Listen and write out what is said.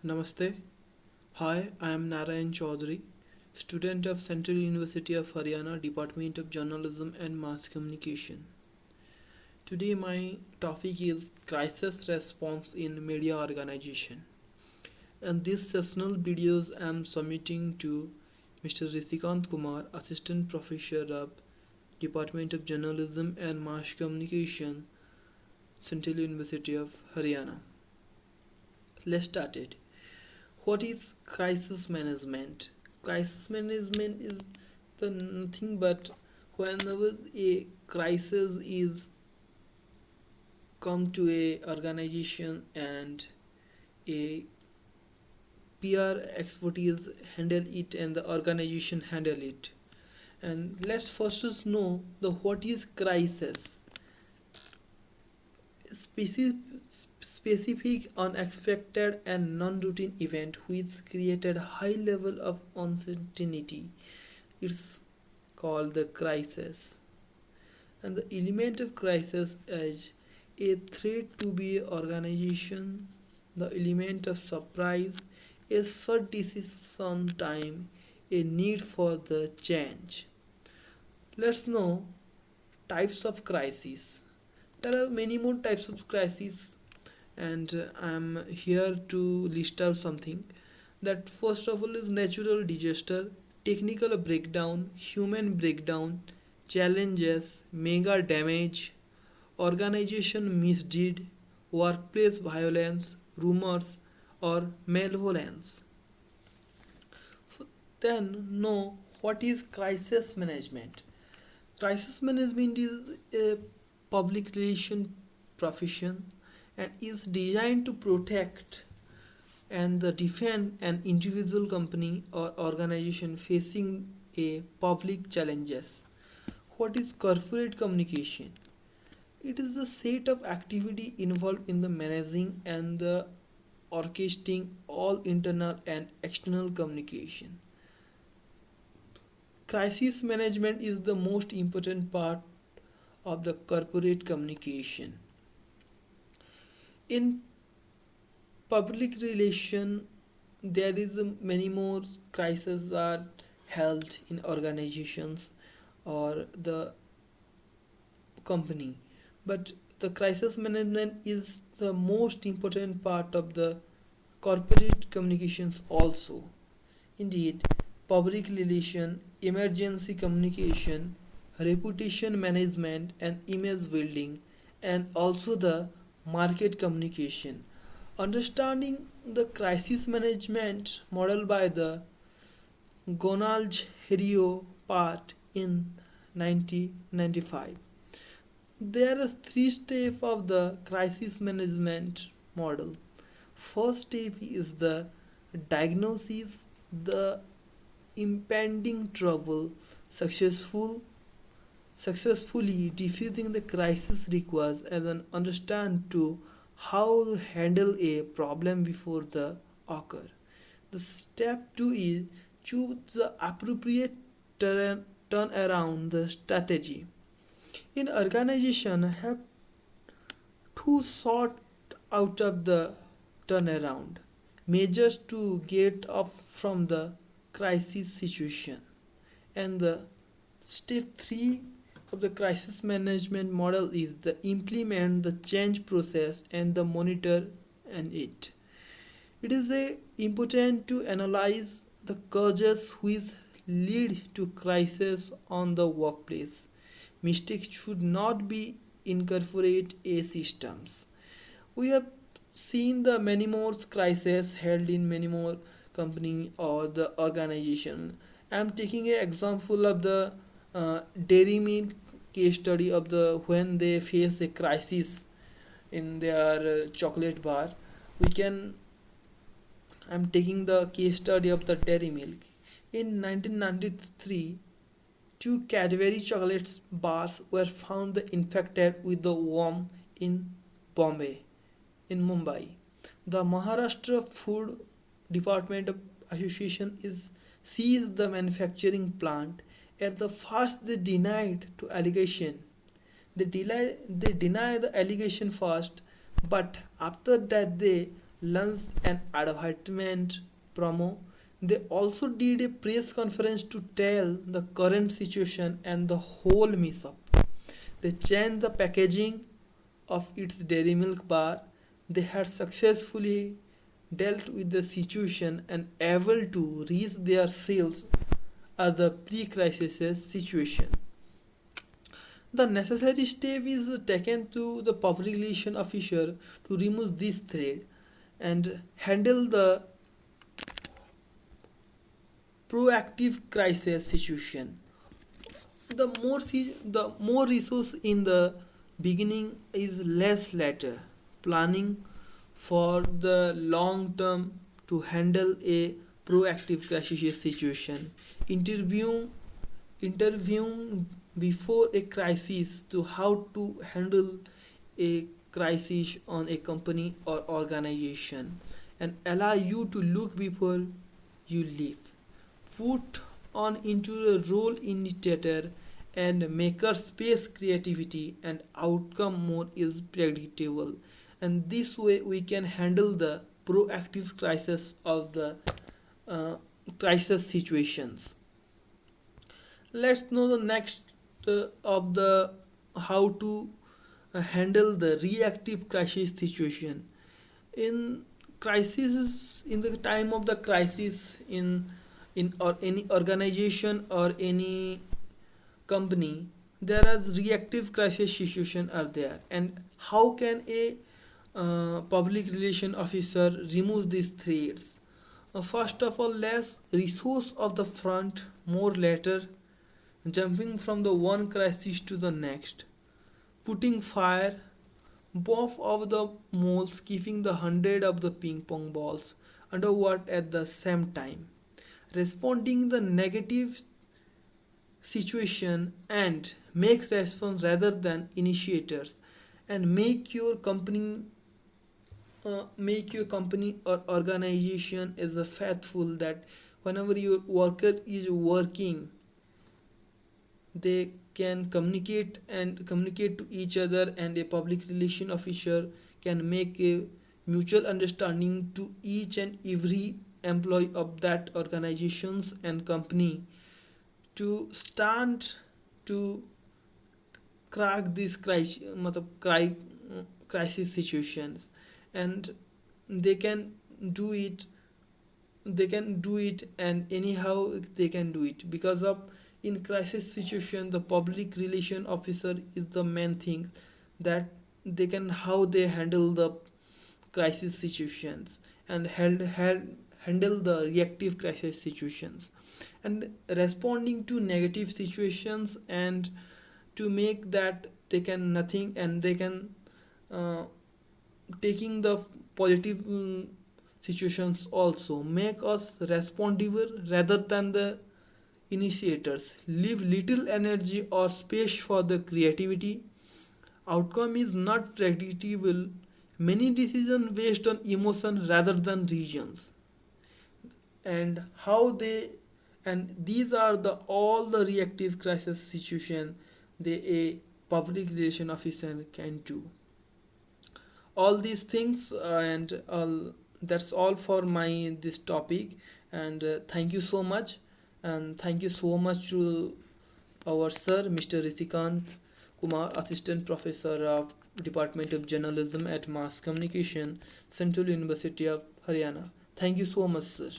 Namaste. Hi, I am Narayan Chaudhary, student of Central University of Haryana, Department of Journalism and Mass Communication. Today my topic is crisis response in media organization. And this sessional videos I am submitting to Mr. Rishikant Kumar, Assistant Professor of Department of Journalism and Mass Communication, Central University of Haryana. Let's start it. What is crisis management? Crisis management is the nothing but whenever a crisis is come to a organization and a peer expertise handle it and the organization handle it. And let's first know the what is crisis. Specific, specific, unexpected, and non-routine event which created high level of uncertainty. It's called the crisis. And the element of crisis is a threat to be organization, the element of surprise, a short decision time, a need for the change. Let's know types of crises. There are many more types of crises, and I'm here to list out something. That first of all is natural disaster, technical breakdown, human breakdown, challenges, mega damage, organization misdeed, workplace violence, rumors, or malevolence. Then know what is crisis management. Crisis management is a public relation profession and is designed to protect and defend an individual company or organization facing a public challenges. What is corporate communication? It is the set of activity involved in the managing and the orchestrating all internal and external communication. Crisis management is the most important part of the corporate communication. In public relation, there is many more crises are held in organizations or the company, but the crisis management is the most important part of the corporate communications also. Indeed, public relation, emergency communication, reputation management and image building, and also the market communication. Understanding the crisis management model by the Gonalj Herio part in 1995. There are three steps of the crisis management model. First step is the diagnosis, the impending trouble, successfully defusing the crisis requires an understand to how to handle a problem before the occur. The step 2 is choose the appropriate turn around the strategy. In organization have to sort out of the turnaround measures to get off from the crisis situation. And the step 3 of the crisis management model is the implement the change process and the monitor and it. It is important to analyze the causes which lead to crisis on the workplace. Mistakes should not be incorporate a systems. We have seen the many more crises held in many more company or the organization. I am taking an example of the dairy milk case study of the when they face a crisis in their chocolate bar. We can I'm taking the case study of the dairy milk. In 1993, two Cadbury chocolate bars were found infected with the worm in Bombay, in Mumbai. The Maharashtra Food Department of Association is seized the manufacturing plant. At the first, they denied to allegation. They deny the allegation first, but after that they lunch and advertisement promo. They also did a press conference to tell the current situation and the whole mess up. They changed the packaging of its dairy milk bar. They had successfully dealt with the situation and able to reach their sales at the pre-crisis situation. The necessary step is taken to the public relation officer to remove this thread and handle the proactive crisis situation. The more resource in the beginning is less later. Planning for the long term to handle a proactive crisis situation. Interviewing interviewing before a crisis to how to handle a crisis on a company or organization and allow you to look before you leave. Put on into a role initiator and maker space creativity and outcome more is predictable, and this way we can handle the proactive crisis of the uh, crisis situations. Let's know the next of the how to handle the reactive crisis situation. In crisis, in the time of the crisis, in or any organization or any company, there are reactive crisis situation are there, and how can a public relation officer remove these threats? First of all, less resource of the front, more later, jumping from the one crisis to the next, putting fire both of the moles, keeping the hundred of the ping pong balls under water at the same time, responding the negative situation and make response rather than initiators, and make your company or organization is a faithful that whenever your worker is working, they can communicate to each other, and a public relation officer can make a mutual understanding to each and every employee of that organizations and company to stand to crack these crisis situations, and they can do it and anyhow they can do it because of in crisis situation the public relation officer is the main thing that they can how they handle the crisis situations and handle the reactive crisis situations and responding to negative situations, and to make that they can nothing and they can uh, taking the positive situations also make us responsible rather than the initiators, leave little energy or space for the creativity. Outcome is not predictable, many decisions based on emotion rather than reasons, and how they and these are the all the reactive crisis situation they a public relation officer can do all these things, and that's all for my this topic, and thank you so much, and thank you so much to our sir Mr. Rishikant Kumar, assistant professor of Department of Journalism at Mass Communication, Central University of Haryana. Thank you so much, sir.